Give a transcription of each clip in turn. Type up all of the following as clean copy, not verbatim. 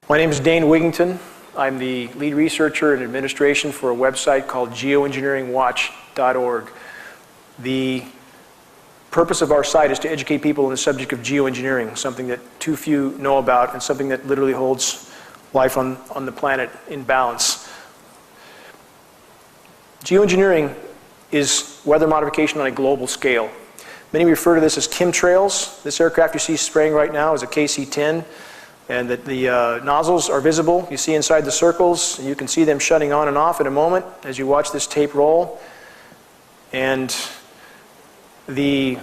My name is Dane Wigington. I'm the lead researcher in administration for a website called Geoengineeringwatch.org. The purpose of our site is to educate people on the subject of geoengineering, something that too few know about and something that literally holds life on the planet in balance. Geoengineering is weather modification on a global scale. Many refer to this as chemtrails. This aircraft you see spraying right now is a KC-10, and that the nozzles are visible. You see inside the circles, and you can see them shutting on and off in a moment as you watch this tape roll. And the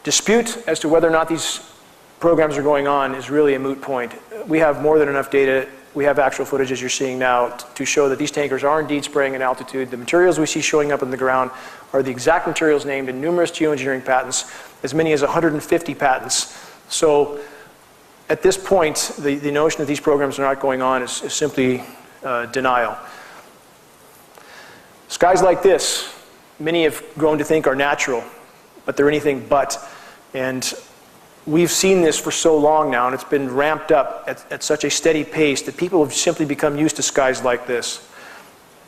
dispute as to whether or not these programs are going on is really a moot point. We have more than enough data. We have actual footage, as you're seeing now, to show that these tankers are indeed spraying at altitude. The materials we see showing up in the ground are the exact materials named in numerous geoengineering patents, as many as 150 patents. So at this point, the notion that these programs are not going on is simply denial. Skies like this, many have grown to think are natural, but they're anything but. And we've seen this for so long now, and it's been ramped up at such a steady pace that people have simply become used to skies like this.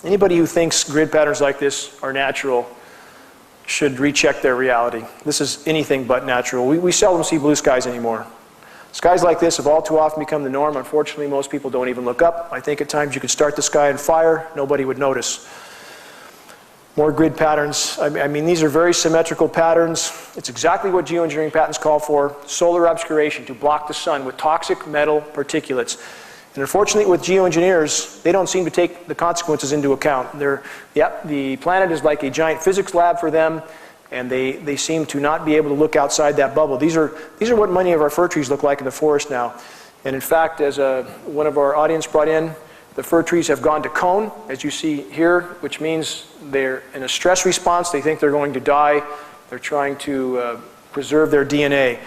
Anybody who thinks grid patterns like this are natural should recheck their reality. This is anything but natural. We seldom see blue skies anymore. Skies like this have all too often become the norm. Unfortunately, most people don't even look up. I think at times you could start the sky on fire, nobody would notice. More grid patterns. I mean, these are very symmetrical patterns. It's exactly what geoengineering patents call for: solar obscuration, to block the sun with toxic metal particulates. And unfortunately, with geoengineers, they don't seem to take the consequences into account. The planet is like a giant physics lab for them, and they seem to not be able to look outside that bubble. These are what many of our fir trees look like in the forest now. And in fact, as one of our audience brought in, the fir trees have gone to cone, as you see here, which means they're in a stress response. They think they're going to die. They're trying to preserve their DNA.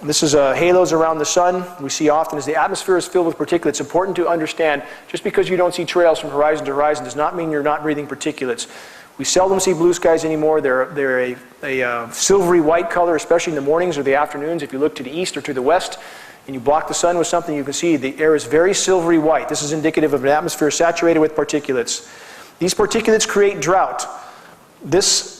This is halos around the sun. We see often as the atmosphere is filled with particulates. It's important to understand, just because you don't see trails from horizon to horizon does not mean you're not breathing particulates. We seldom see blue skies anymore. They're a silvery white color, especially in the mornings or the afternoons. If you look to the east or to the west and you block the sun with something, you can see the air is very silvery white. This is indicative of an atmosphere saturated with particulates. These particulates create drought. This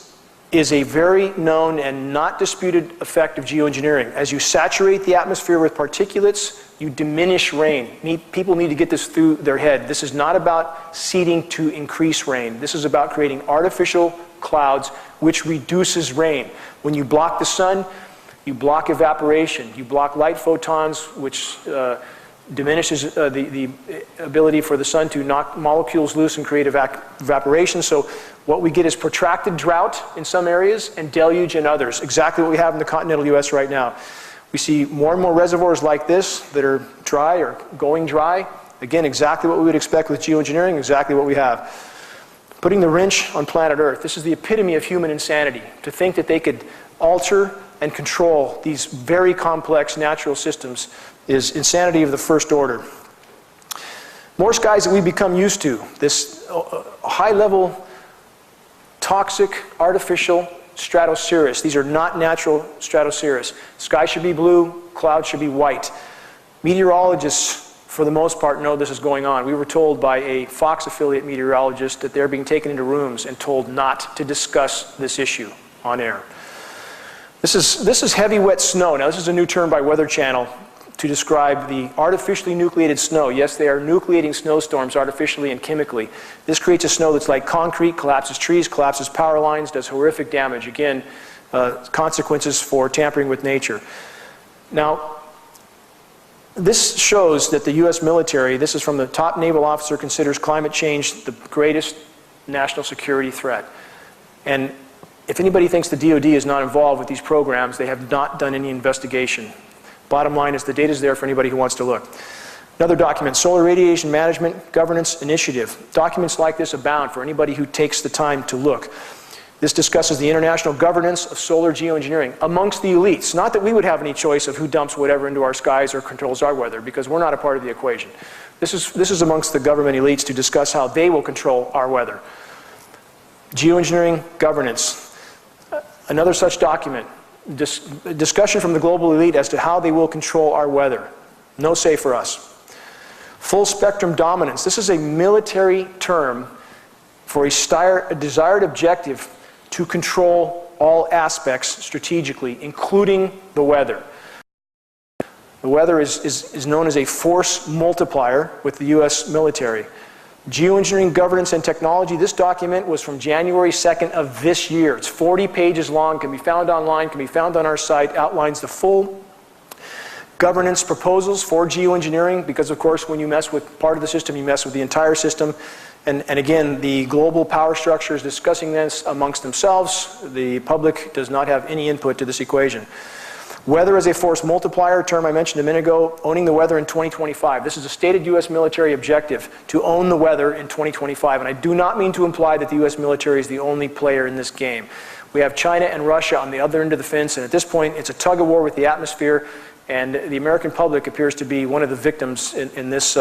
is a very known and not disputed effect of geoengineering. As you saturate the atmosphere with particulates, you diminish rain. People need to get this through their head. This is not about seeding to increase rain. This is about creating artificial clouds, which reduces rain. When you block the sun, you block evaporation. You block light photons, which diminishes the ability for the sun to knock molecules loose and create evaporation. So what we get is protracted drought in some areas and deluge in others. Exactly what we have in the continental US right now. We see more and more reservoirs like this that are dry or going dry. Again, exactly what we would expect with geoengineering, exactly what we have. Putting the wrench on planet Earth. This is the epitome of human insanity. To think that they could alter and control these very complex natural systems is insanity of the first order. More skies that we've become used to. This high-level, toxic, artificial stratocirrus. These are not natural stratocirrus. Sky should be blue, clouds should be white. Meteorologists, for the most part, know this is going on. We were told by a Fox affiliate meteorologist that they're being taken into rooms and told not to discuss this issue on air. This is heavy, wet snow. Now, this is a new term by Weather Channel to describe the artificially nucleated snow. Yes, they are nucleating snowstorms artificially and chemically. This creates a snow that's like concrete, collapses trees, collapses power lines, does horrific damage. Again, consequences for tampering with nature. Now, this shows that the US military, this is from the top naval officer, considers climate change the greatest national security threat. And if anybody thinks the DoD is not involved with these programs, they have not done any investigation. Bottom line is the data is there for anybody who wants to look. Another document, Solar Radiation Management Governance Initiative. Documents like this abound for anybody who takes the time to look. This discusses the international governance of solar geoengineering amongst the elites. Not that we would have any choice of who dumps whatever into our skies or controls our weather, because we're not a part of the equation. This is amongst the government elites to discuss how they will control our weather. Geoengineering governance. Another such document. Discussion from the global elite as to how they will control our weather. No say for us. Full spectrum dominance. This is a military term for a desired objective to control all aspects strategically, including the weather. The weather is known as a force multiplier with the US military. Geoengineering, governance, and technology. This document was from January 2nd of this year. It's 40 pages long, can be found online, can be found on our site, outlines the full governance proposals for geoengineering, because of course when you mess with part of the system, you mess with the entire system. And again, the global power structure is discussing this amongst themselves. The public does not have any input to this equation. Weather as a force multiplier, a term I mentioned a minute ago, owning the weather in 2025. This is a stated US military objective to own the weather in 2025. And I do not mean to imply that the US military is the only player in this game. We have China and Russia on the other end of the fence, and at this point it's a tug of war with the atmosphere, and the American public appears to be one of the victims in this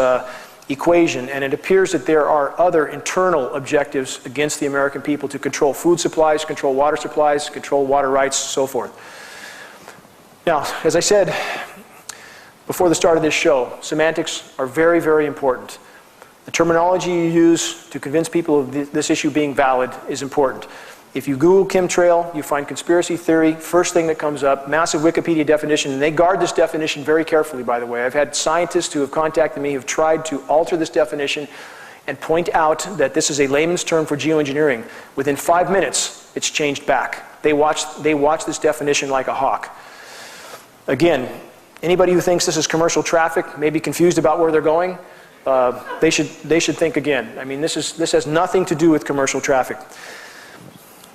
equation. And it appears that there are other internal objectives against the American people to control food supplies, control water supplies, control water rights, so forth. Now, as I said before the start of this show, semantics are very, very important. The terminology you use to convince people of this issue being valid is important. If you Google chemtrail, you find conspiracy theory, first thing that comes up, massive Wikipedia definition, and they guard this definition very carefully, by the way. I've had scientists who have contacted me who have tried to alter this definition and point out that this is a layman's term for geoengineering. Within 5 minutes, it's changed back. They watch this definition like a hawk. Again, anybody who thinks this is commercial traffic may be confused about where they're going. They should think again. I mean, this has nothing to do with commercial traffic.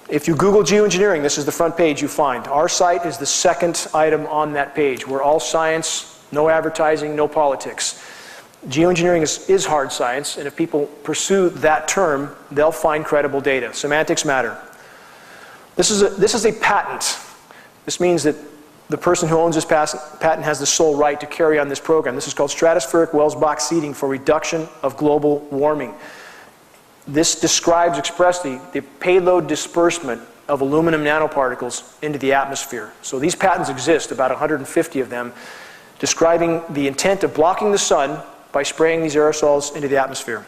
If you Google geoengineering, this is the front page you find. Our site is the second item on that page. We're all science, no advertising, no politics. Geoengineering is hard science, and if people pursue that term, they'll find credible data. Semantics matter. This is a patent. This means that the person who owns this patent has the sole right to carry on this program. This is called stratospheric Welsbach seeding for reduction of global warming. This describes expressly the payload disbursement of aluminum nanoparticles into the atmosphere. So these patents exist, about 150 of them, describing the intent of blocking the sun by spraying these aerosols into the atmosphere.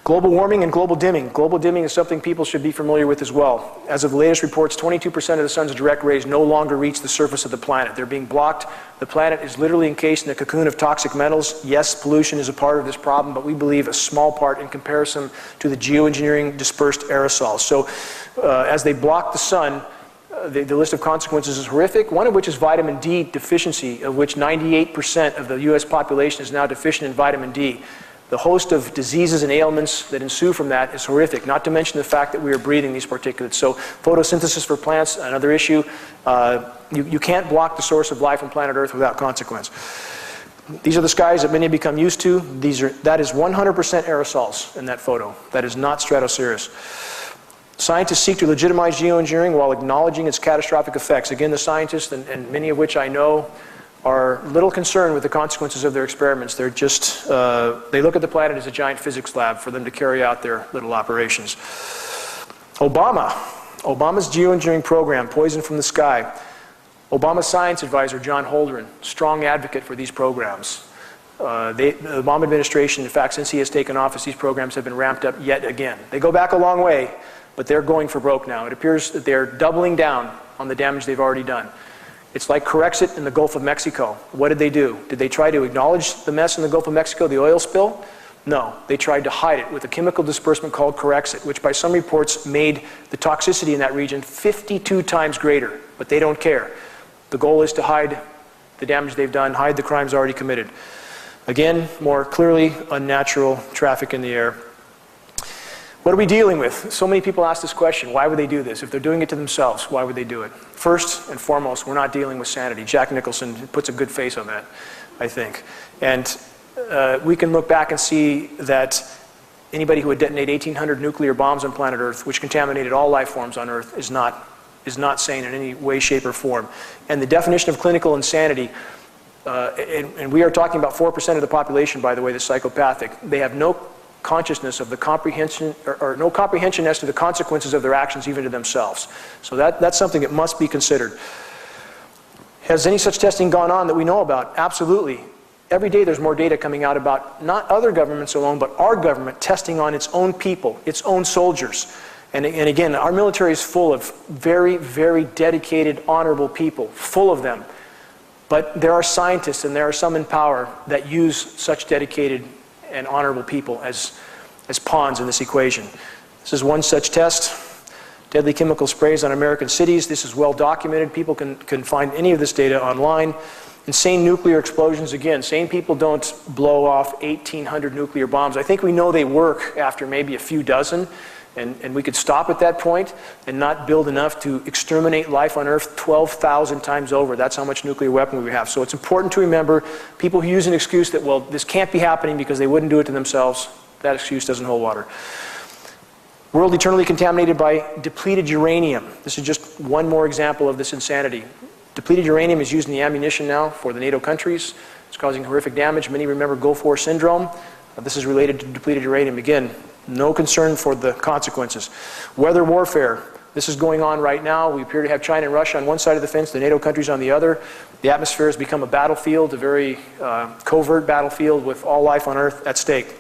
Global warming and global dimming. Global dimming is something people should be familiar with as well. As of the latest reports, 22% of the sun's direct rays no longer reach the surface of the planet. They're being blocked. The planet is literally encased in a cocoon of toxic metals. Yes, pollution is a part of this problem, but we believe a small part in comparison to the geoengineering dispersed aerosols. So as they block the sun, the list of consequences is horrific, one of which is vitamin D deficiency, of which 98% of the US population is now deficient in vitamin D. The host of diseases and ailments that ensue from that is horrific, not to mention the fact that we are breathing these particulates. So photosynthesis for plants, another issue. You can't block the source of life on planet Earth without consequence. These are the skies that many have become used to. That is 100% aerosols in that photo. That is not stratospheric. Scientists seek to legitimize geoengineering while acknowledging its catastrophic effects. Again, the scientists, and many of which I know, are little concerned with the consequences of their experiments. They're just, they look at the planet as a giant physics lab for them to carry out their little operations. Obama's geoengineering program, Poison from the Sky. Obama's science advisor, John Holdren, strong advocate for these programs. The Obama administration, in fact, since he has taken office, these programs have been ramped up yet again. They go back a long way, but they're going for broke now. It appears that they're doubling down on the damage they've already done. It's like Corexit in the Gulf of Mexico. What did they do? Did they try to acknowledge the mess in the Gulf of Mexico, the oil spill? No, they tried to hide it with a chemical disbursement called Corexit, which by some reports made the toxicity in that region 52 times greater, but they don't care. The goal is to hide the damage they've done, hide the crimes already committed. Again, more clearly, unnatural traffic in the air. What are we dealing with? So many people ask this question, why would they do this? If they're doing it to themselves, why would they do it? First and foremost, we're not dealing with sanity. Jack Nicholson puts a good face on that, I think. And we can look back and see that anybody who would detonate 1,800 nuclear bombs on planet Earth, which contaminated all life forms on Earth, is not sane in any way, shape, or form. And the definition of clinical insanity, and we are talking about 4% of the population, by the way, that's psychopathic. They have no consciousness of the comprehension, or no comprehension as to the consequences of their actions even to themselves. So that's something that must be considered. Has any such testing gone on that we know about? Absolutely. every day there's more data coming out about not other governments alone, but our government testing on its own people, its own soldiers. And again, our military is full of very, very dedicated, honorable people, full of them. But there are scientists and there are some in power that use such dedicated and honorable people as pawns in this equation. This is one such test. Deadly chemical sprays on American cities. This is well documented. People can find any of this data online. Insane nuclear explosions. Again, sane people don't blow off 1,800 nuclear bombs. I think we know they work after maybe a few dozen. And we could stop at that point and not build enough to exterminate life on Earth 12,000 times over. That's how much nuclear weapon we have. So it's important to remember people who use an excuse that, well, this can't be happening because they wouldn't do it to themselves. That excuse doesn't hold water. World eternally contaminated by depleted uranium. This is just one more example of this insanity. Depleted uranium is used in the ammunition now for the NATO countries. It's causing horrific damage. Many remember Gulf War syndrome. This is related to depleted uranium. Again, no concern for the consequences. Weather warfare. This is going on right now. We appear to have China and Russia on one side of the fence, the NATO countries on the other. The atmosphere has become a battlefield, a very covert battlefield with all life on Earth at stake.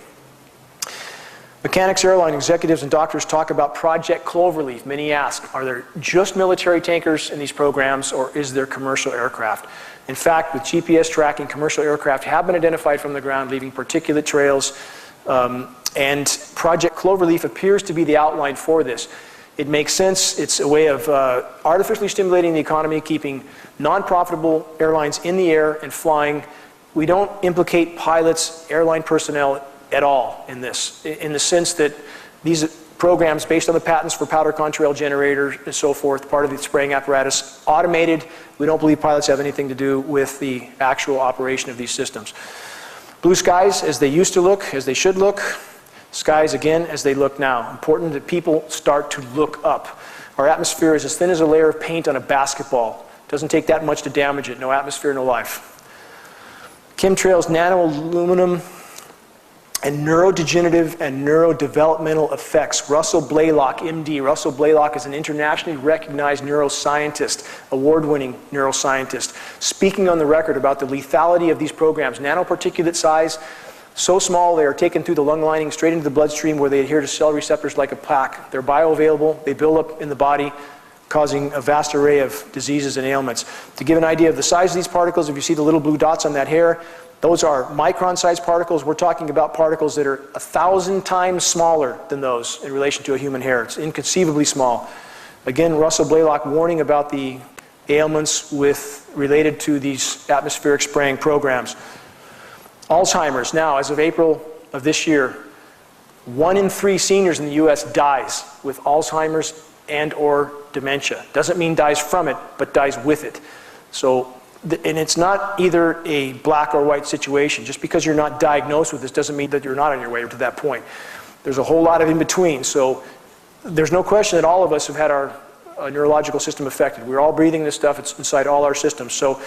Mechanics, airline executives, and doctors talk about Project Cloverleaf. Many ask, are there just military tankers in these programs, or is there commercial aircraft? In fact, with GPS tracking, commercial aircraft have been identified from the ground, leaving particulate trails. And Project Cloverleaf appears to be the outline for this. It makes sense. It's a way of artificially stimulating the economy, keeping non-profitable airlines in the air and flying. We don't implicate pilots, airline personnel at all in this, in the sense that these programs based on the patents for powder contrail generators and so forth, part of the spraying apparatus, automated. We don't believe pilots have anything to do with the actual operation of these systems. Blue skies as they used to look, as they should look. Skies again as they look now. Important that people start to look up. Our atmosphere is as thin as a layer of paint on a basketball. Doesn't take that much to damage it. No atmosphere, no life. Chemtrails, nano-aluminum, and neurodegenerative and neurodevelopmental effects. Russell Blaylock, MD. Russell Blaylock is an internationally recognized neuroscientist, award-winning neuroscientist, speaking on the record about the lethality of these programs. Nanoparticulate size, so small they are taken through the lung lining straight into the bloodstream where they adhere to cell receptors like a plaque. They're bioavailable, they build up in the body, causing a vast array of diseases and ailments. To give an idea of the size of these particles, if you see the little blue dots on that hair, those are micron-sized particles. We're talking about particles that are 1,000 times smaller than those in relation to a human hair. It's inconceivably small. Again, Russell Blaylock warning about the ailments related to these atmospheric spraying programs. Alzheimer's. Now, as of April of this year, 1 in 3 seniors in the U.S. dies with Alzheimer's and or dementia. Doesn't mean dies from it, but dies with it. So, and it's not either a black or white situation. Just because you're not diagnosed with this doesn't mean that you're not on your way to that point. There's a whole lot of in between. So there's no question that all of us have had our neurological system affected. We're all breathing this stuff. It's inside all our systems. So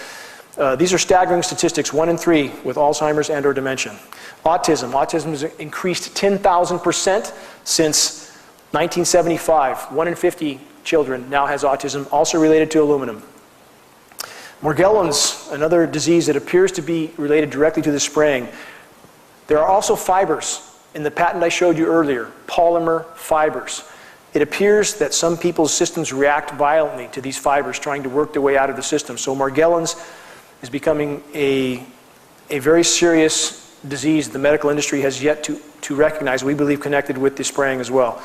these are staggering statistics. 1 in 3 with Alzheimer's and or dementia. Autism. Autism has increased 10,000% since 1975. 1 in 50 children now has autism, also related to aluminum. Morgellons, another disease that appears to be related directly to the spraying. There are also fibers in the patent I showed you earlier, polymer fibers. It appears that some people's systems react violently to these fibers trying to work their way out of the system. So Morgellons is becoming a very serious disease the medical industry has yet to recognize, we believe connected with the spraying as well.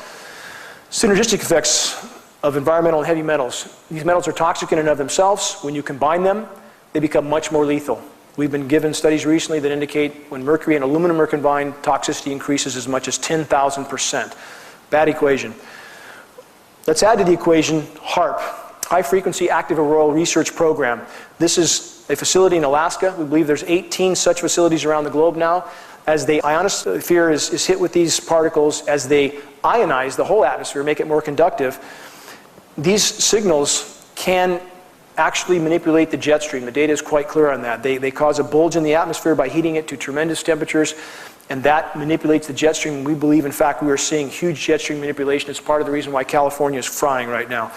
Synergistic effects of environmental and heavy metals. These metals are toxic in and of themselves. When you combine them, they become much more lethal. We've been given studies recently that indicate when mercury and aluminum are combined, toxicity increases as much as 10,000%. Bad equation. Let's add to the equation HAARP, High Frequency Active Auroral Research Program. This is a facility in Alaska. We believe there's 18 such facilities around the globe now. As the ionosphere is hit with these particles, as they ionize the whole atmosphere, make it more conductive, these signals can actually manipulate the jet stream. The data is quite clear on that. They cause a bulge in the atmosphere by heating it to tremendous temperatures, and that manipulates the jet stream. We believe, in fact, we are seeing huge jet stream manipulation. It's part of the reason why California is frying right now.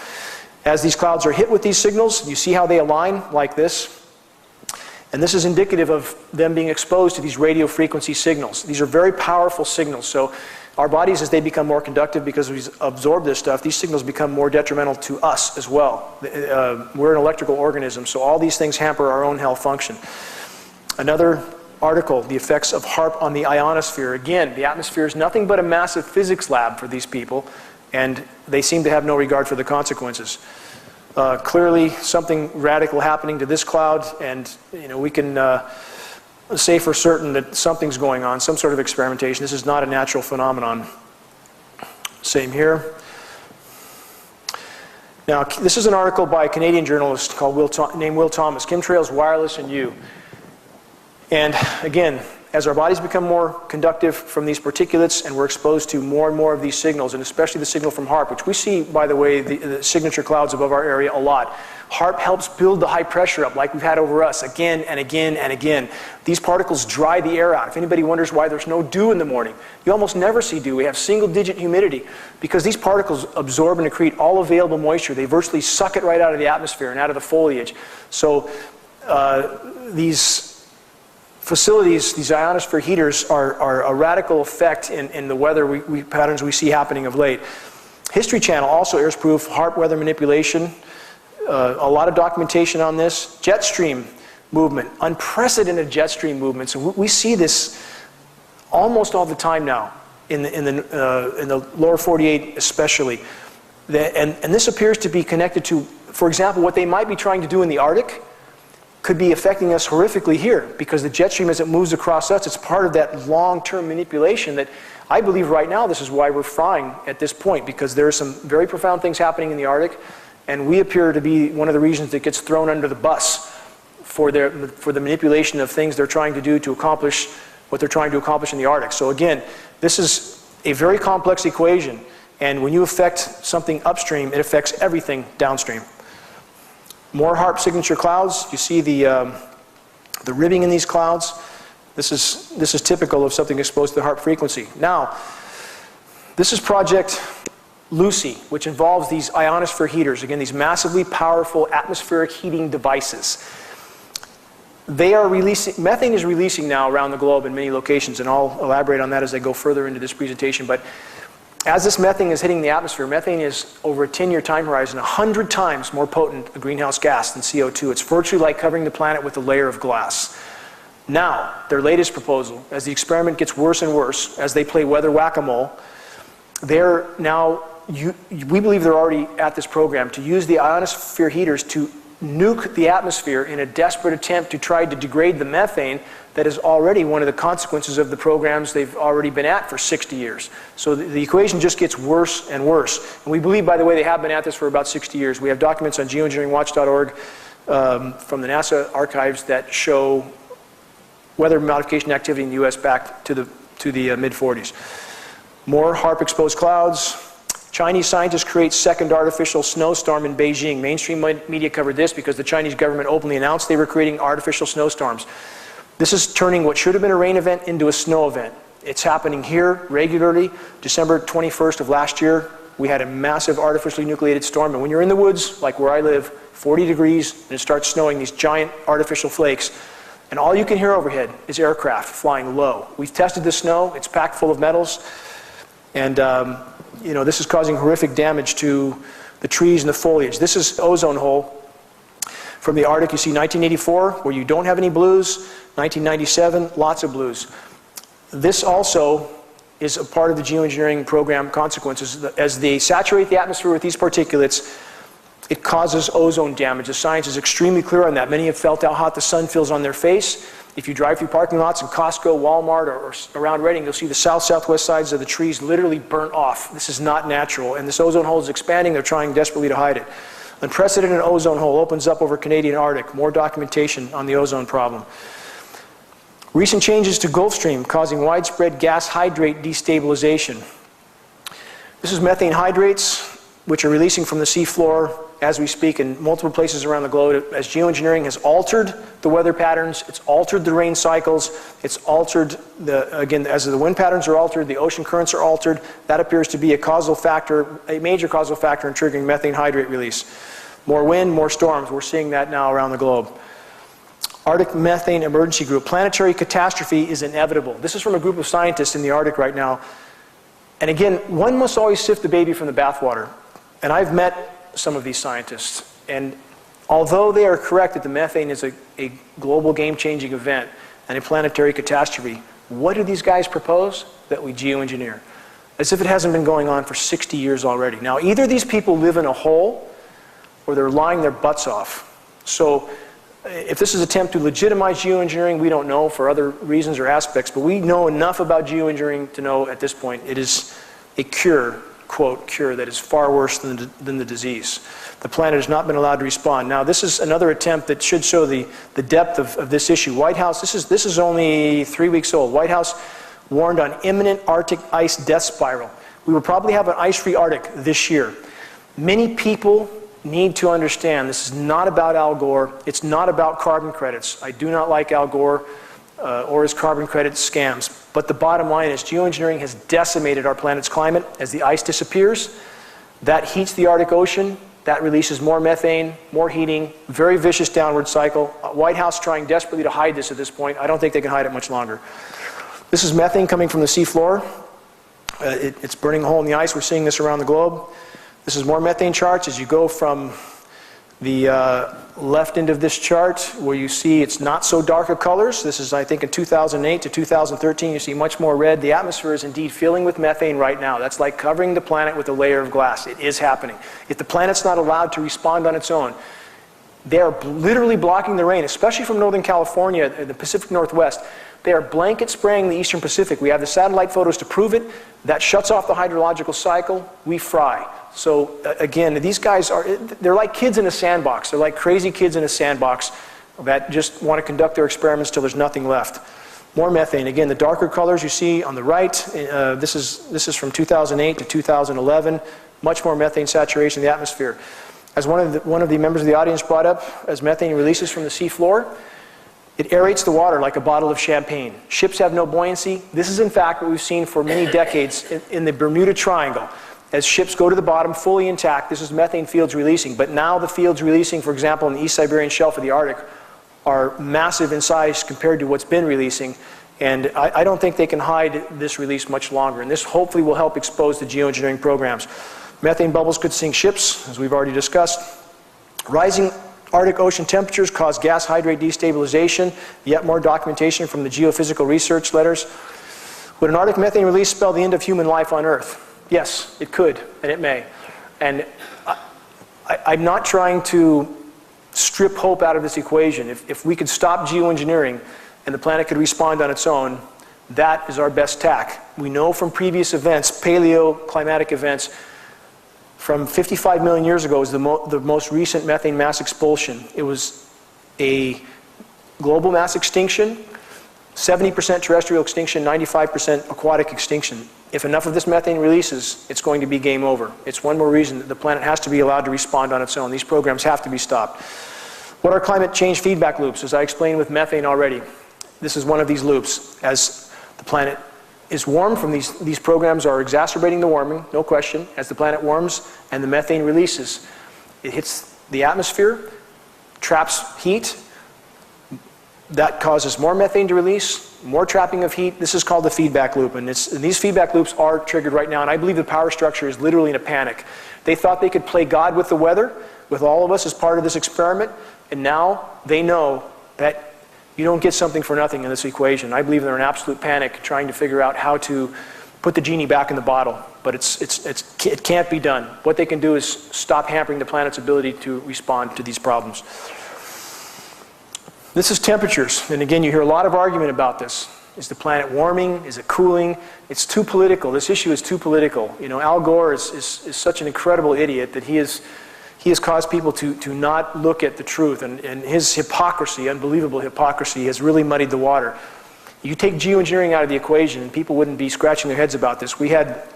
As these clouds are hit with these signals, you see how they align like this. And this is indicative of them being exposed to these radio frequency signals. These are very powerful signals. So our bodies, as they become more conductive because we absorb this stuff, these signals become more detrimental to us as well. We're an electrical organism, so all these things hamper our own health function. Another article, the effects of HAARP on the ionosphere. Again, the atmosphere is nothing but a massive physics lab for these people, and they seem to have no regard for the consequences. Clearly, something radical happening to this cloud, and we can say for certain that something's going on, some sort of experimentation. This is not a natural phenomenon. Same here. Now, this is an article by a Canadian journalist named Will Thomas, Chemtrails, Wireless, and You. And again, as our bodies become more conductive from these particulates and we're exposed to more and more of these signals, and especially the signal from HAARP, which we see, by the way, the signature clouds above our area a lot. HAARP helps build the high pressure up like we've had over us again and again and again. These particles dry the air out. If anybody wonders why there's no dew in the morning, you almost never see dew. We have single-digit humidity because these particles absorb and accrete all available moisture. They virtually suck it right out of the atmosphere and out of the foliage. So these facilities, these ionosphere heaters, are a radical effect in the weather patterns we see happening of late. History Channel also airs proof HAARP weather manipulation. A lot of documentation on this. Jet stream movement, unprecedented jet stream movements. And we see this almost all the time now in the lower 48 especially. And this appears to be connected to, for example, what they might be trying to do in the Arctic could be affecting us horrifically here, because the jet stream, as it moves across us, it's part of that long-term manipulation that I believe right now this is why we're frying at this point, because there are some very profound things happening in the Arctic, and we appear to be one of the regions that gets thrown under the bus for the manipulation of things they're trying to do to accomplish what they're trying to accomplish in the Arctic. So again, this is a very complex equation, and when you affect something upstream, it affects everything downstream. More HAARP signature clouds. You see the ribbing in these clouds. This is typical of something exposed to the HAARP frequency. Now, this is Project Lucy, which involves these ionosphere heaters. Again, these massively powerful atmospheric heating devices. They are releasing, methane is releasing now around the globe in many locations, and I'll elaborate on that as I go further into this presentation. But as this methane is hitting the atmosphere, methane is, over a 10-year time horizon, 100 times more potent a greenhouse gas than CO2. It's virtually like covering the planet with a layer of glass. Now, their latest proposal, as the experiment gets worse and worse, as they play weather whack-a-mole, they're now, we believe they're already at this program, to use the ionosphere heaters to nuke the atmosphere in a desperate attempt to try to degrade the methane that is already one of the consequences of the programs they've already been at for 60 years. So the equation just gets worse and worse. And we believe, by the way, they have been at this for about 60 years. We have documents on geoengineeringwatch.org from the NASA archives that show weather modification activity in the US back to the mid-40s. More HAARP-exposed clouds. Chinese scientists create second artificial snowstorm in Beijing. Mainstream media covered this because the Chinese government openly announced they were creating artificial snowstorms. This is turning what should have been a rain event into a snow event. It's happening here regularly. December 21st of last year, we had a massive artificially nucleated storm. And when you're in the woods, like where I live, 40 degrees, and it starts snowing, these giant artificial flakes, and all you can hear overhead is aircraft flying low. We've tested the snow. It's packed full of metals. And this is causing horrific damage to the trees and the foliage. This is ozone hole from the Arctic. You see 1984, where you don't have any blues. 1997, lots of blues. This also is a part of the geoengineering program consequences. As they saturate the atmosphere with these particulates, it causes ozone damage. The science is extremely clear on that. Many have felt how hot the sun feels on their face. If you drive through parking lots in Costco, Walmart, or around Reading, you'll see the south-southwest sides of the trees literally burnt off. This is not natural, and this ozone hole is expanding. They're trying desperately to hide it. Unprecedented ozone hole opens up over Canadian Arctic. More documentation on the ozone problem. Recent changes to Gulf Stream causing widespread gas hydrate destabilization. This is methane hydrates, which are releasing from the seafloor as we speak in multiple places around the globe. As geoengineering has altered the weather patterns, it's altered the rain cycles, it's altered again, as the wind patterns are altered, the ocean currents are altered. That appears to be a causal factor, a major causal factor in triggering methane hydrate release. More wind, more storms. We're seeing that now around the globe. Arctic Methane Emergency Group. Planetary catastrophe is inevitable. This is from a group of scientists in the Arctic right now. And again, one must always sift the baby from the bathwater. And I've met some of these scientists. And although they are correct that the methane is a global game-changing event and a planetary catastrophe, what do these guys propose? That we geoengineer. As if it hasn't been going on for 60 years already. Now, either these people live in a hole or they're lying their butts off. So if this is an attempt to legitimize geoengineering, we don't know for other reasons or aspects, but we know enough about geoengineering to know at this point it is a cure, quote, cure, that is far worse than the disease. The planet has not been allowed to respond. Now, this is another attempt that should show the depth of this issue. White House, this is only 3 weeks old. White House warned on imminent Arctic ice death spiral. We will probably have an ice-free Arctic this year. Many people need to understand this is not about Al Gore. It's not about carbon credits. I do not like Al Gore or his carbon credit scams. But the bottom line is geoengineering has decimated our planet's climate. As the ice disappears, that heats the Arctic Ocean. That releases more methane, more heating, very vicious downward cycle. White House trying desperately to hide this at this point. I don't think they can hide it much longer. This is methane coming from the seafloor. It's burning a hole in the ice. We're seeing this around the globe. This is more methane charts as you go from the left end of this chart where you see it's not so dark of colors. This is, I think, in 2008 to 2013. You see much more red. The atmosphere is indeed filling with methane right now. That's like covering the planet with a layer of glass. It is happening. If the planet's not allowed to respond on its own, they are literally blocking the rain, especially from Northern California, the Pacific Northwest. They are blanket spraying the Eastern Pacific. We have the satellite photos to prove it. That shuts off the hydrological cycle. We fry. So again, these guys they're like kids in a sandbox. They're like crazy kids in a sandbox that just want to conduct their experiments till there's nothing left. More methane. Again, the darker colors you see on the right, this is from 2008 to 2011. Much more methane saturation in the atmosphere. As one of the members of the audience brought up, as methane releases from the seafloor, it aerates the water like a bottle of champagne. Ships have no buoyancy. This is in fact what we've seen for many decades in the Bermuda Triangle. As ships go to the bottom fully intact, this is methane fields releasing. But now the fields releasing, for example, in the East Siberian Shelf of the Arctic, are massive in size compared to what's been releasing. And I don't think they can hide this release much longer. And this hopefully will help expose the geoengineering programs. Methane bubbles could sink ships, as we've already discussed. Rising Arctic Ocean temperatures cause gas hydrate destabilization. Yet more documentation from the geophysical research letters. Would an Arctic methane release spell the end of human life on Earth? Yes, it could, and it may. And I'm not trying to strip hope out of this equation. If we could stop geoengineering and the planet could respond on its own, that is our best tack. We know from previous events, paleoclimatic events, from 55 million years ago was the most recent methane mass expulsion. It was a global mass extinction, 70% terrestrial extinction, 95% aquatic extinction. If enough of this methane releases, it's going to be game over. It's one more reason that the planet has to be allowed to respond on its own. These programs have to be stopped. What are climate change feedback loops? As I explained with methane already, this is one of these loops. As the planet is warmed from these programs are exacerbating the warming, no question. As the planet warms and the methane releases, it hits the atmosphere, traps heat. That causes more methane to release, more trapping of heat. This is called the feedback loop, and these feedback loops are triggered right now, and I believe the power structure is literally in a panic. They thought they could play God with the weather, with all of us as part of this experiment, and now they know that you don't get something for nothing in this equation. I believe they're in absolute panic trying to figure out how to put the genie back in the bottle, but it can't be done. What they can do is stop hampering the planet's ability to respond to these problems. This is temperatures, and again, you hear a lot of argument about this. Is the planet warming? Is it cooling? It's too political. This issue is too political. You know, Al Gore is such an incredible idiot that he has caused people to not look at the truth, and his hypocrisy, unbelievable hypocrisy, has really muddied the water. You take geoengineering out of the equation, and people wouldn't be scratching their heads about this. We had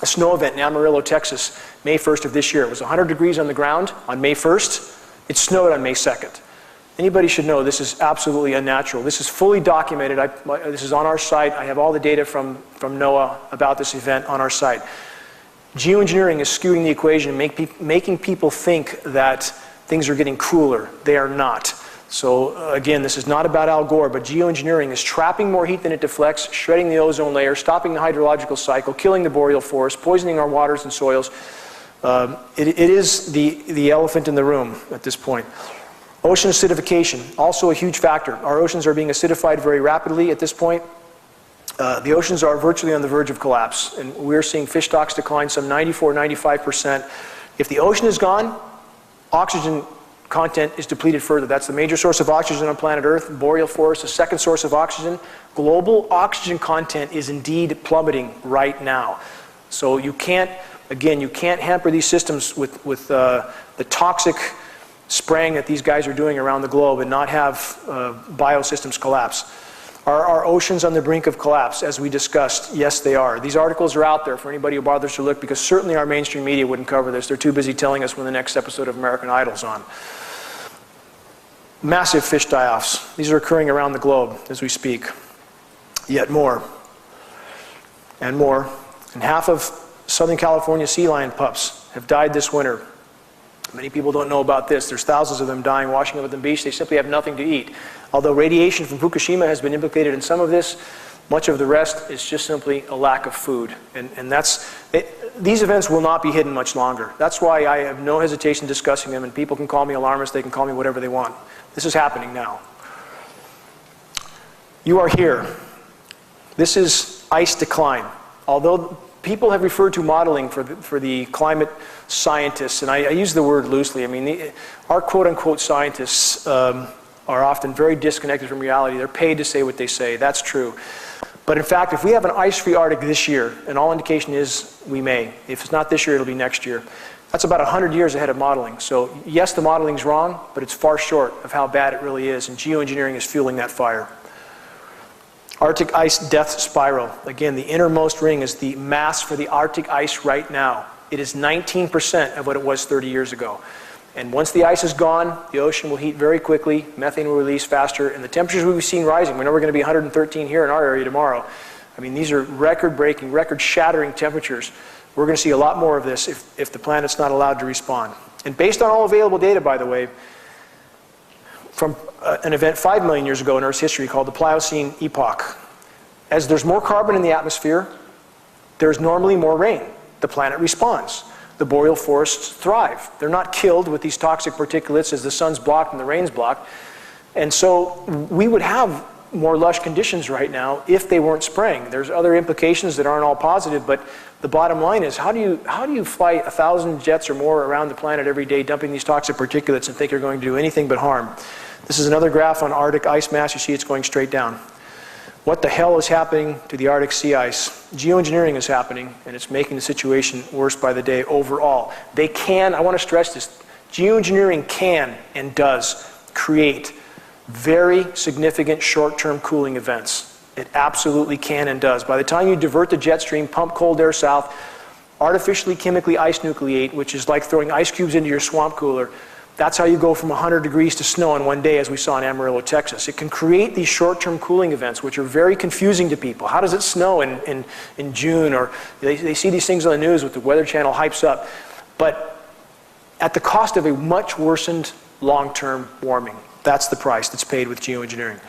a snow event in Amarillo, Texas, May 1st of this year. It was 100 degrees on the ground on May 1st. It snowed on May 2nd. Anybody should know this is absolutely unnatural. This is fully documented. This is on our site. I have all the data from NOAA about this event on our site. Geoengineering is skewing the equation, making people think that things are getting cooler. They are not. So again, this is not about Al Gore, but geoengineering is trapping more heat than it deflects, shredding the ozone layer, stopping the hydrological cycle, killing the boreal forest, poisoning our waters and soils. It is the elephant in the room at this point. Ocean acidification, also a huge factor. Our oceans are being acidified very rapidly at this point. The oceans are virtually on the verge of collapse, and we're seeing fish stocks decline some 94–95%. If the ocean is gone, oxygen content is depleted further. That's the major source of oxygen on planet Earth. Boreal forest, the second source of oxygen. Global oxygen content is indeed plummeting right now. So you can't, again, you can't hamper these systems with the toxic spraying that these guys are doing around the globe and not have biosystems collapse. Are our oceans on the brink of collapse, as we discussed? Yes, they are. These articles are out there for anybody who bothers to look, because certainly our mainstream media wouldn't cover this. They're too busy telling us when the next episode of American Idol's on. Massive fish die-offs. These are occurring around the globe as we speak. Yet more. And more. And half of Southern California sea lion pups have died this winter. Many people don't know about this. There's thousands of them dying washing up at the beach. They simply have nothing to eat. Although radiation from Fukushima has been implicated in some of this, much of the rest is just simply a lack of food. And these events will not be hidden much longer. That's why I have no hesitation discussing them, and people can call me alarmist, they can call me whatever they want. This is happening now. You are here. This is ice decline. Although people have referred to modeling for the climate scientists, and I use the word loosely. I mean, our quote-unquote scientists are often very disconnected from reality. They're paid to say what they say. That's true. But in fact, if we have an ice-free Arctic this year, and all indication is we may. If it's not this year, it'll be next year. That's about 100 years ahead of modeling. So yes, the modeling's wrong, but it's far short of how bad it really is, and geoengineering is fueling that fire. Arctic ice death spiral. Again, the innermost ring is the mass for the Arctic ice right now. It is 19% of what it was 30 years ago. And once the ice is gone, the ocean will heat very quickly, methane will release faster, and the temperatures we've seen rising. We know we're going to be 113 here in our area tomorrow. I mean, these are record-breaking, record-shattering temperatures. We're going to see a lot more of this if the planet's not allowed to respond. And based on all available data, by the way, from an event 5 million years ago in Earth's history called the Pliocene Epoch, as there's more carbon in the atmosphere, there's normally more rain. The planet responds. The boreal forests thrive. They're not killed with these toxic particulates as the sun's blocked and the rain's blocked. And so we would have more lush conditions right now if they weren't spraying. There's other implications that aren't all positive, but the bottom line is, how do you fly 1,000 jets or more around the planet every day dumping these toxic particulates and think you're going to do anything but harm? This is another graph on Arctic ice mass. You see it's going straight down. What the hell is happening to the Arctic sea ice? Geoengineering is happening, and it's making the situation worse by the day overall. They can, I want to stress this, geoengineering can and does create very significant short-term cooling events. It absolutely can and does. By the time you divert the jet stream, pump cold air south, artificially chemically ice nucleate, which is like throwing ice cubes into your swamp cooler, that's how you go from 100 degrees to snow in one day, as we saw in Amarillo, Texas. It can create these short-term cooling events, which are very confusing to people. How does it snow in June? Or they see these things on the news with the Weather Channel hypes up. But at the cost of a much worsened long-term warming. That's the price that's paid with geoengineering.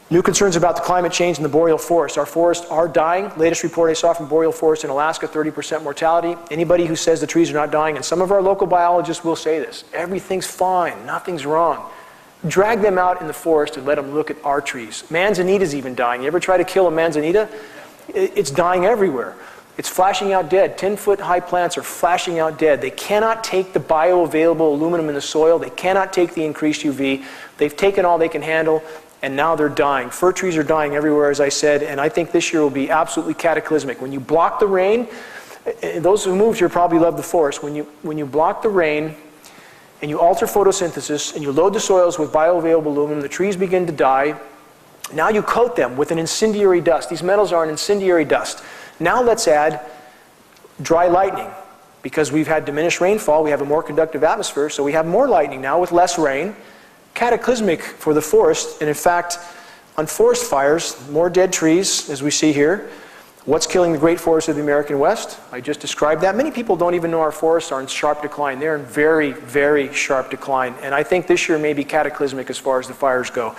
New concerns about the climate change in the boreal forest. Our forests are dying. Latest report I saw from boreal forest in Alaska, 30% mortality. Anybody who says the trees are not dying, and some of our local biologists will say this, everything's fine, nothing's wrong. Drag them out in the forest and let them look at our trees. Manzanita's even dying. You ever try to kill a manzanita? It's dying everywhere. It's flashing out dead. 10-foot high plants are flashing out dead. They cannot take the bioavailable aluminum in the soil. They cannot take the increased UV. They've taken all they can handle, and now they're dying. Fir trees are dying everywhere, as I said, and I think this year will be absolutely cataclysmic. When you block the rain, those who moved here probably love the forest. When you block the rain and you alter photosynthesis and you load the soils with bioavailable aluminum, the trees begin to die. Now you coat them with an incendiary dust. These metals are an incendiary dust. Now let's add dry lightning. Because we've had diminished rainfall, we have a more conductive atmosphere, so we have more lightning now with less rain. Cataclysmic for the forest, and in fact, on forest fires, more dead trees, as we see here. What's killing the great forests of the American West? I just described that. Many people don't even know our forests are in sharp decline. They're in very, very sharp decline. And I think this year may be cataclysmic as far as the fires go.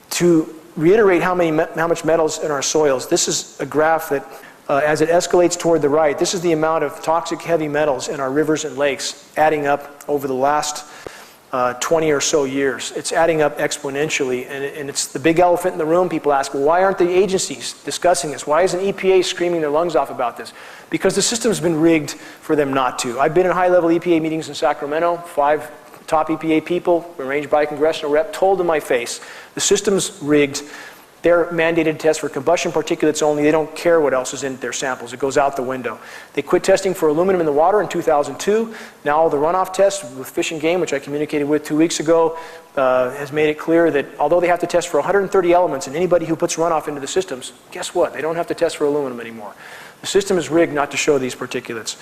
To reiterate how much metal's in our soils, this is a graph that, as it escalates toward the right, this is the amount of toxic heavy metals in our rivers and lakes adding up over the last 20 or so years. It's adding up exponentially, and it's the big elephant in the room. People ask, well, why aren't the agencies discussing this? Why isn't EPA screaming their lungs off about this? Because the system's been rigged for them not to. I've been in high-level EPA meetings in Sacramento. 5 top EPA people, arranged by a congressional rep, told in my face, the system's rigged. They're mandated tests for combustion particulates only. They don't care what else is in their samples. It goes out the window. They quit testing for aluminum in the water in 2002. Now the runoff tests with Fish and Game, which I communicated with 2 weeks ago, has made it clear that although they have to test for 130 elements, and anybody who puts runoff into the systems, guess what? They don't have to test for aluminum anymore. The system is rigged not to show these particulates.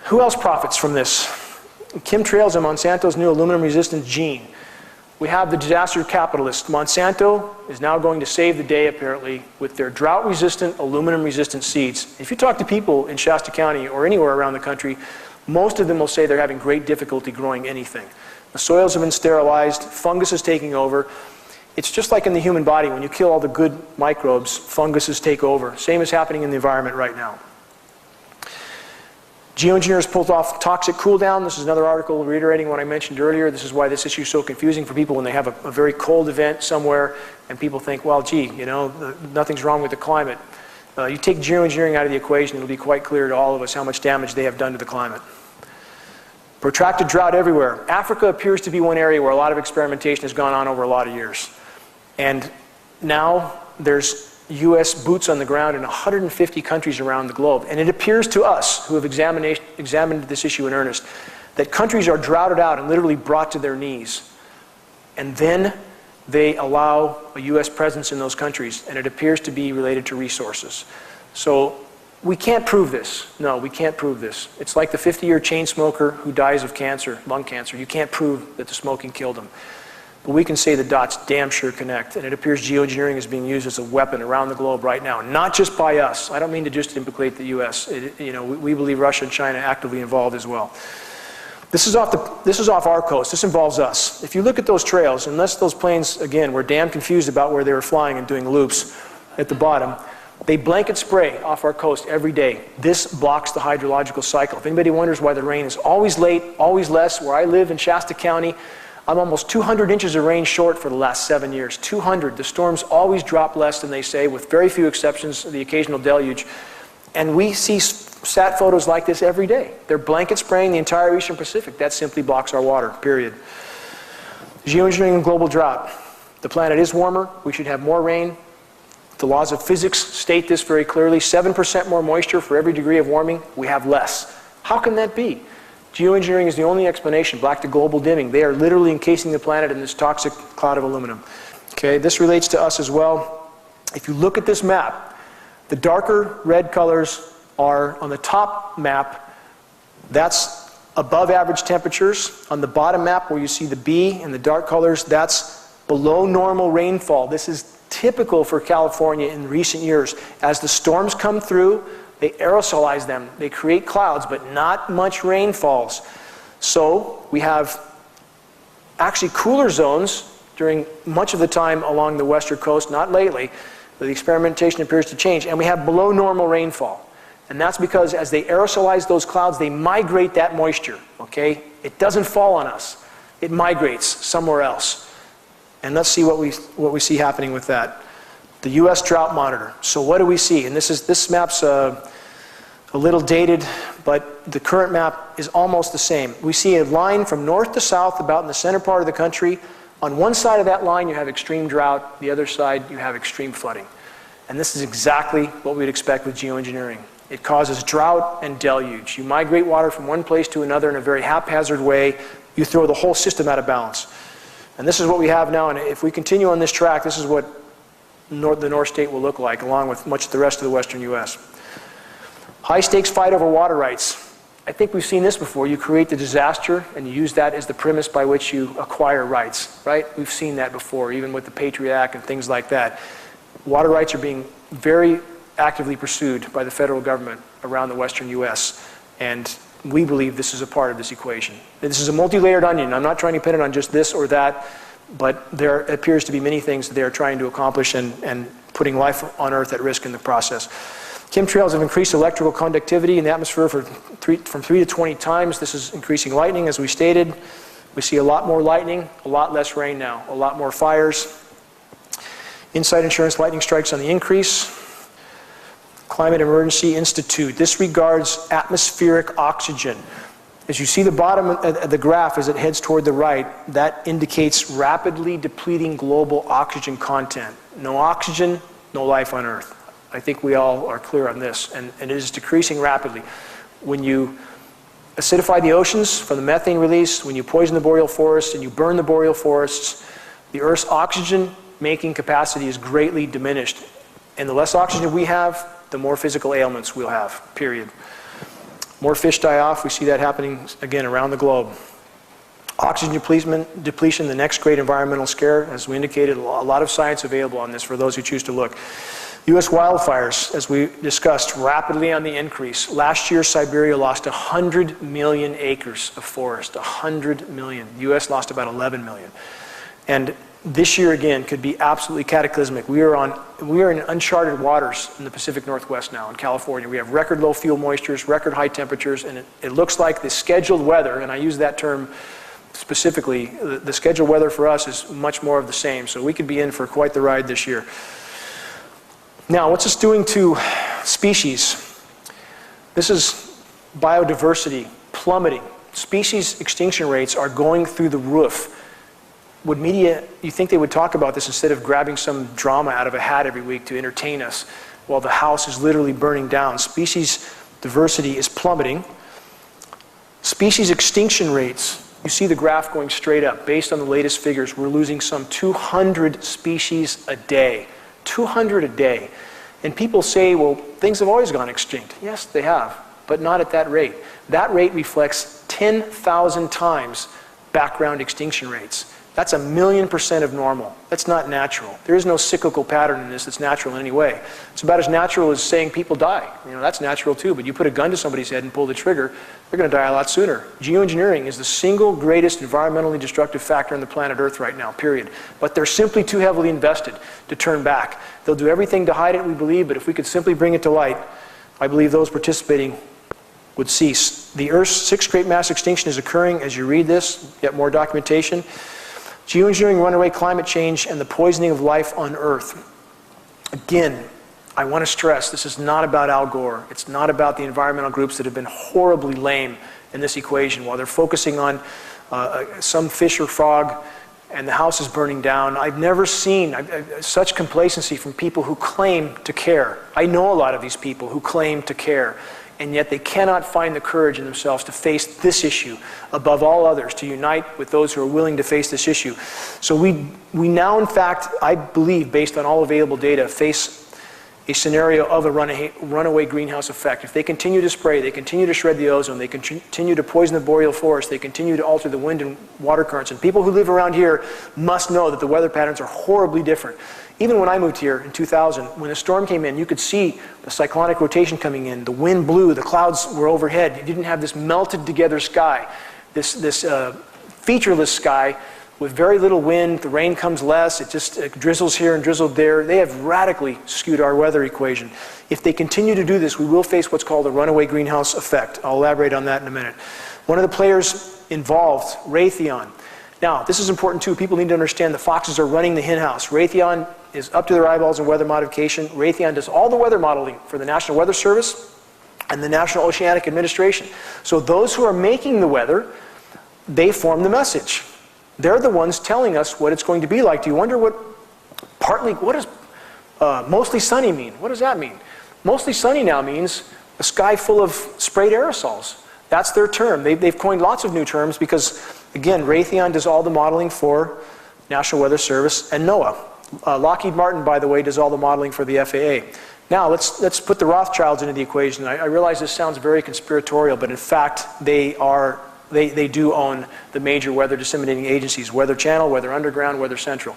Who else profits from this? Chemtrails and Monsanto's new aluminum resistance gene. We have the disaster capitalist. Monsanto is now going to save the day, apparently, with their drought-resistant, aluminum-resistant seeds. If you talk to people in Shasta County or anywhere around the country, most of them will say they're having great difficulty growing anything. The soils have been sterilized, fungus is taking over. It's just like in the human body. When you kill all the good microbes, funguses take over. Same is happening in the environment right now. Geoengineers pulled off toxic cool down. This is another article reiterating what I mentioned earlier. This is why this issue is so confusing for people when they have a very cold event somewhere and people think, well, gee, you know, nothing's wrong with the climate. You take geoengineering out of the equation, it'll be quite clear to all of us how much damage they have done to the climate. Protracted drought everywhere. Africa appears to be one area where a lot of experimentation has gone on over a lot of years. And now there's U.S. boots on the ground in 150 countries around the globe. And it appears to us, who have examined this issue in earnest, that countries are droughted out and literally brought to their knees. And then they allow a U.S. presence in those countries, and it appears to be related to resources. So we can't prove this. No, we can't prove this. It's like the 50-year chain smoker who dies of cancer, lung cancer. You can't prove that the smoking killed him. But we can say the dots damn sure connect, and it appears geoengineering is being used as a weapon around the globe right now, not just by us. I don't mean to just implicate the U.S. We believe Russia and China are actively involved as well. This is off our coast. This involves us. If you look at those trails, unless those planes, again, were damn confused about where they were flying and doing loops at the bottom, they blanket spray off our coast every day. This blocks the hydrological cycle. If anybody wonders why the rain is always late, always less, where I live in Shasta County, I'm almost 200 inches of rain short for the last 7 years. 200. The storms always drop less than they say, with very few exceptions, the occasional deluge. And we see sat photos like this every day. They're blanket spraying the entire Eastern Pacific. That simply blocks our water, period. Geoengineering and global drought. The planet is warmer. We should have more rain. The laws of physics state this very clearly. 7% more moisture for every degree of warming. We have less. How can that be? Geoengineering is the only explanation, back to global dimming. They are literally encasing the planet in this toxic cloud of aluminum. Okay, this relates to us as well. If you look at this map, the darker red colors are on the top map. That's above average temperatures. On the bottom map where you see the B in the dark colors, that's below normal rainfall. This is typical for California in recent years. As the storms come through, they aerosolize them. They create clouds, but not much rain falls. So we have actually cooler zones during much of the time along the western coast, not lately. The experimentation appears to change. And we have below normal rainfall. And that's because as they aerosolize those clouds, they migrate that moisture, okay? It doesn't fall on us. It migrates somewhere else. And let's see what we see happening with that. The U.S. Drought Monitor. So what do we see? And this map's a little dated, but the current map is almost the same. We see a line from north to south about in the center part of the country. On one side of that line you have extreme drought, the other side you have extreme flooding. And this is exactly what we'd expect with geoengineering. It causes drought and deluge. You migrate water from one place to another in a very haphazard way. You throw the whole system out of balance. And this is what we have now, and if we continue on this track, this is what the North State will look like, along with much of the rest of the western U.S. High-stakes fight over water rights. I think we've seen this before. You create the disaster, and you use that as the premise by which you acquire rights, right? We've seen that before, even with the Patriot Act and things like that. Water rights are being very actively pursued by the federal government around the western U.S., and we believe this is a part of this equation. This is a multi-layered onion. I'm not trying to pin it on just this or that, but there appears to be many things that they are trying to accomplish and putting life on Earth at risk in the process. Chemtrails have increased electrical conductivity in the atmosphere from 3 to 20 times. This is increasing lightning, as we stated. We see a lot more lightning, a lot less rain now, a lot more fires. Inside insurance, lightning strikes on the increase. Climate Emergency Institute disregards atmospheric oxygen. As you see the bottom of the graph as it heads toward the right, that indicates rapidly depleting global oxygen content. No oxygen, no life on Earth. I think we all are clear on this, and it is decreasing rapidly. When you acidify the oceans from the methane release, when you poison the boreal forests and you burn the boreal forests, the Earth's oxygen-making capacity is greatly diminished. And the less oxygen we have, the more physical ailments we'll have, period. More fish die off. We see that happening, again, around the globe. Oxygen depletion, the next great environmental scare. As we indicated, a lot of science available on this for those who choose to look. U.S. wildfires, as we discussed, rapidly on the increase. Last year, Siberia lost 100 million acres of forest. 100 million. The U.S. lost about 11 million. And this year, again, could be absolutely cataclysmic. We are in uncharted waters in the Pacific Northwest now, in California. We have record low fuel moistures, record high temperatures, and it looks like the scheduled weather, and I use that term specifically, the scheduled weather for us is much more of the same. So we could be in for quite the ride this year. Now, what's this doing to species? This is biodiversity plummeting. Species extinction rates are going through the roof. Would media, you think they would talk about this instead of grabbing some drama out of a hat every week to entertain us while the house is literally burning down? Species diversity is plummeting. Species extinction rates, you see the graph going straight up. Based on the latest figures, we're losing some 200 species a day. 200 a day. And people say, well, things have always gone extinct. Yes, they have, but not at that rate. That rate reflects 10,000 times background extinction rates. That's 1,000,000% of normal. That's not natural. There is no cyclical pattern in this that's natural in any way. It's about as natural as saying people die. You know, that's natural too, but you put a gun to somebody's head and pull the trigger, they're going to die a lot sooner. Geoengineering is the single greatest environmentally destructive factor on the planet Earth right now, period. But they're simply too heavily invested to turn back. They'll do everything to hide it, we believe, but if we could simply bring it to light, I believe those participating would cease. The Earth's sixth great mass extinction is occurring as you read this, get more documentation. Geoengineering, runaway climate change, and the poisoning of life on Earth. Again, I want to stress, this is not about Al Gore. It's not about the environmental groups that have been horribly lame in this equation. While they're focusing on some fish or frog and the house is burning down, I've never seen such complacency from people who claim to care. I know a lot of these people who claim to care, and yet they cannot find the courage in themselves to face this issue above all others, to unite with those who are willing to face this issue. So we now, in fact, I believe, based on all available data, face a scenario of a runaway greenhouse effect. If they continue to spray, they continue to shred the ozone, they continue to poison the boreal forest, they continue to alter the wind and water currents, and people who live around here must know that the weather patterns are horribly different. Even when I moved here in 2000, when a storm came in, you could see the cyclonic rotation coming in, the wind blew, the clouds were overhead. You didn't have this melted together sky, this featureless sky with very little wind. The rain comes less, it drizzles here and drizzled there. They have radically skewed our weather equation. If they continue to do this, we will face what's called a runaway greenhouse effect. I'll elaborate on that in a minute. One of the players involved, Raytheon. Now, this is important too. People need to understand the foxes are running the hen house. Raytheon is up to their eyeballs in weather modification. Raytheon does all the weather modeling for the National Weather Service and the National Oceanic Administration. So those who are making the weather, they form the message. They're the ones telling us what it's going to be like. Do you wonder what does mostly sunny mean? What does that mean? Mostly sunny now means a sky full of sprayed aerosols. That's their term. They've coined lots of new terms because, again, Raytheon does all the modeling for National Weather Service and NOAA. Lockheed Martin, by the way, does all the modeling for the FAA. Now, let's put the Rothschilds into the equation. I realize this sounds very conspiratorial, but in fact, they do own the major weather disseminating agencies, Weather Channel, Weather Underground, Weather Central.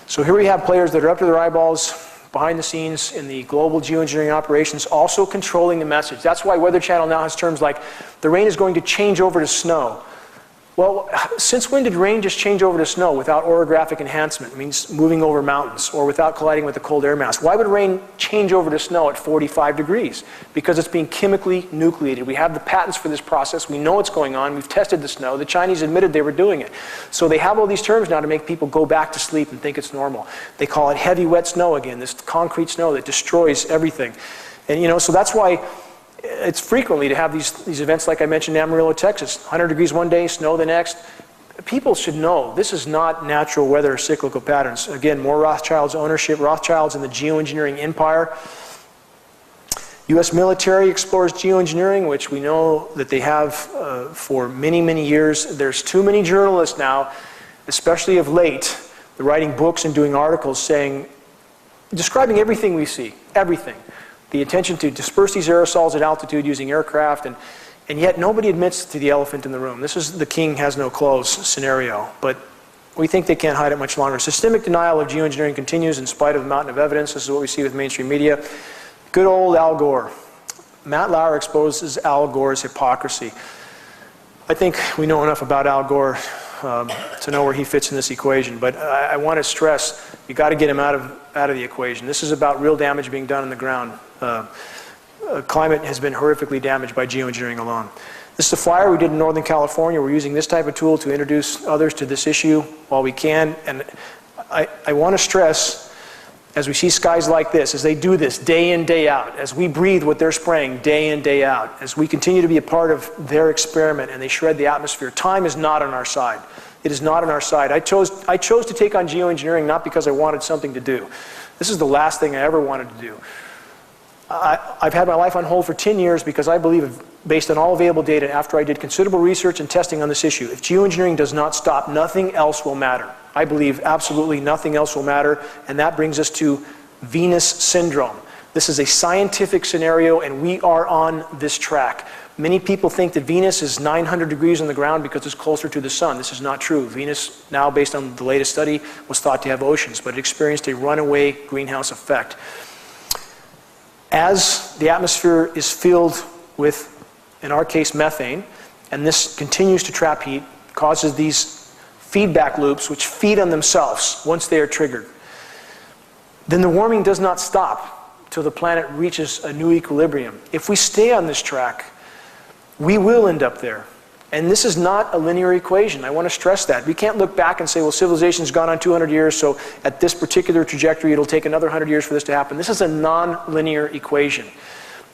So here we have players that are up to their eyeballs, behind the scenes in the global geoengineering operations, also controlling the message. That's why Weather Channel now has terms like, the rain is going to change over to snow. Well, since when did rain just change over to snow without orographic enhancement? It means moving over mountains, or without colliding with the cold air mass. Why would rain change over to snow at 45 degrees? Because it's being chemically nucleated. We have the patents for this process. We know what's going on. We've tested the snow. The Chinese admitted they were doing it. So they have all these terms now to make people go back to sleep and think it's normal. They call it heavy, wet snow again, this concrete snow that destroys everything. And so that's why it's frequently to have these events like I mentioned in Amarillo, Texas. 100 degrees one day, snow the next. People should know this is not natural weather or cyclical patterns. Again, more Rothschild's ownership, Rothschild's in the geoengineering empire. U.S. military explores geoengineering, which we know that they have for many, many years. There's too many journalists now, especially of late, they're writing books and doing articles describing everything we see, everything. The intention to disperse these aerosols at altitude using aircraft, and yet nobody admits to the elephant in the room. This is the king has no clothes scenario, but we think they can't hide it much longer. Systemic denial of geoengineering continues in spite of the mountain of evidence. This is what we see with mainstream media. Good old Al Gore. Matt Lauer exposes Al Gore's hypocrisy. I think we know enough about Al Gore to know where he fits in this equation, but I want to stress, you got to get him out of the equation. This is about real damage being done on the ground. Climate has been horrifically damaged by geoengineering alone. This is a flyer we did in Northern California. We're using this type of tool to introduce others to this issue while we can. And I want to stress, as we see skies like this, as they do this day in, day out, as we breathe what they're spraying day in, day out, as we continue to be a part of their experiment and they shred the atmosphere, time is not on our side. It is not on our side. I chose to take on geoengineering not because I wanted something to do. This is the last thing I ever wanted to do. I've had my life on hold for 10 years because I believe, based on all available data, after I did considerable research and testing on this issue, if geoengineering does not stop, nothing else will matter. I believe absolutely nothing else will matter, and that brings us to Venus syndrome. This is a scientific scenario, and we are on this track. Many people think that Venus is 900 degrees on the ground because it's closer to the sun. This is not true. Venus, now based on the latest study, was thought to have oceans, but it experienced a runaway greenhouse effect. As the atmosphere is filled with, in our case, methane, and this continues to trap heat, causes these feedback loops which feed on themselves once they are triggered, then the warming does not stop till the planet reaches a new equilibrium. If we stay on this track, we will end up there. And this is not a linear equation. I want to stress that. We can't look back and say, well, civilization's gone on 200 years, so at this particular trajectory, it'll take another 100 years for this to happen. This is a non-linear equation.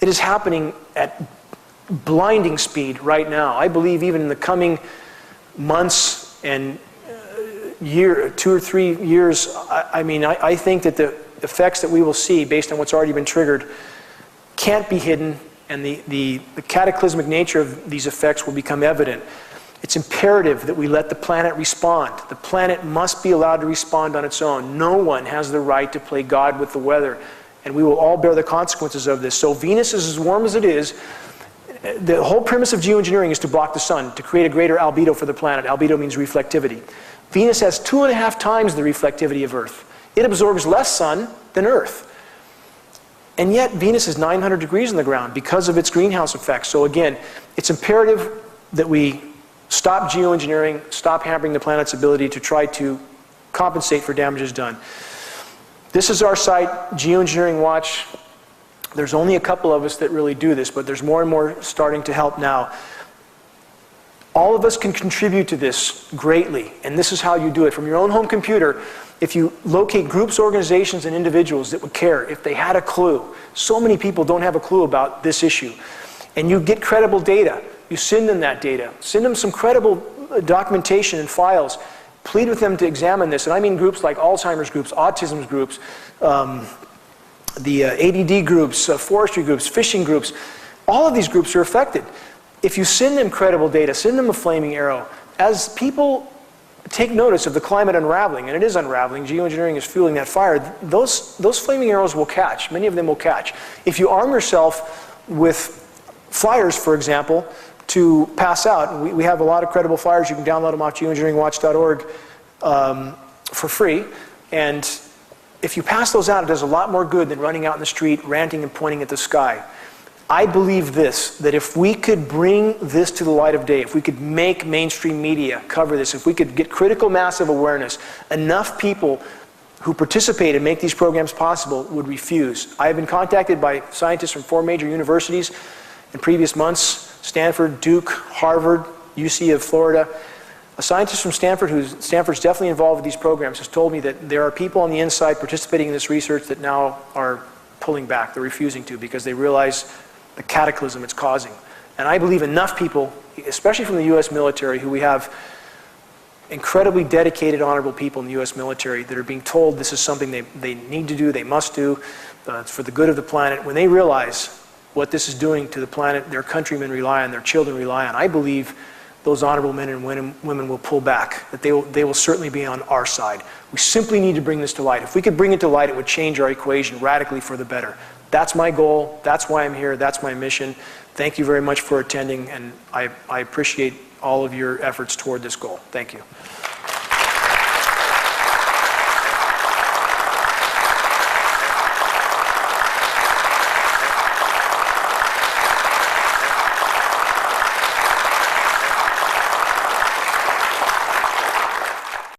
It is happening at blinding speed right now. I believe even in the coming months and 2 or 3 years, I think that the effects that we will see based on what's already been triggered can't be hidden, and the cataclysmic nature of these effects will become evident. It's imperative that we let the planet respond. The planet must be allowed to respond on its own. No one has the right to play God with the weather, and we will all bear the consequences of this. So Venus is as warm as it is. The whole premise of geoengineering is to block the sun, to create a greater albedo for the planet. Albedo means reflectivity. Venus has 2.5 times the reflectivity of Earth. It absorbs less sun than Earth. And yet Venus is 900 degrees on the ground because of its greenhouse effect. So again, it's imperative that we stop geoengineering, stop hampering the planet's ability to try to compensate for damages done. This is our site, Geoengineering Watch. There's only a couple of us that really do this, but there's more and more starting to help now. All of us can contribute to this greatly, and this is how you do it. From your own home computer, if you locate groups, organizations, and individuals that would care, if they had a clue. So many people don't have a clue about this issue. And you get credible data. You send them that data. Send them some credible documentation and files. Plead with them to examine this. And I mean groups like Alzheimer's groups, autism groups, the ADD groups, forestry groups, fishing groups. All of these groups are affected. If you send them credible data, send them a flaming arrow. As people take notice of the climate unraveling, and it is unraveling, geoengineering is fueling that fire, those flaming arrows will catch. Many of them will catch. If you arm yourself with flyers, for example, to pass out, and we have a lot of credible flyers, you can download them off geoengineeringwatch.org for free, and if you pass those out, it does a lot more good than running out in the street, ranting and pointing at the sky. I believe this, that if we could bring this to the light of day, if we could make mainstream media cover this, if we could get critical mass of awareness, enough people who participate and make these programs possible would refuse. I have been contacted by scientists from 4 major universities in previous months: Stanford, Duke, Harvard, UC of Florida. A scientist from Stanford, Stanford's definitely involved with these programs, has told me that there are people on the inside participating in this research that now are pulling back. They're refusing to because they realize the cataclysm it's causing. And I believe enough people, especially from the US military, who we have incredibly dedicated, honorable people in the US military that are being told this is something they need to do, they must do, it's for the good of the planet. When they realize what this is doing to the planet their countrymen rely on, their children rely on, I believe those honorable men and women will pull back, that they will certainly be on our side. We simply need to bring this to light. If we could bring it to light, it would change our equation radically for the better. That's my goal, that's why I'm here, that's my mission. Thank you very much for attending, and I appreciate all of your efforts toward this goal. Thank you.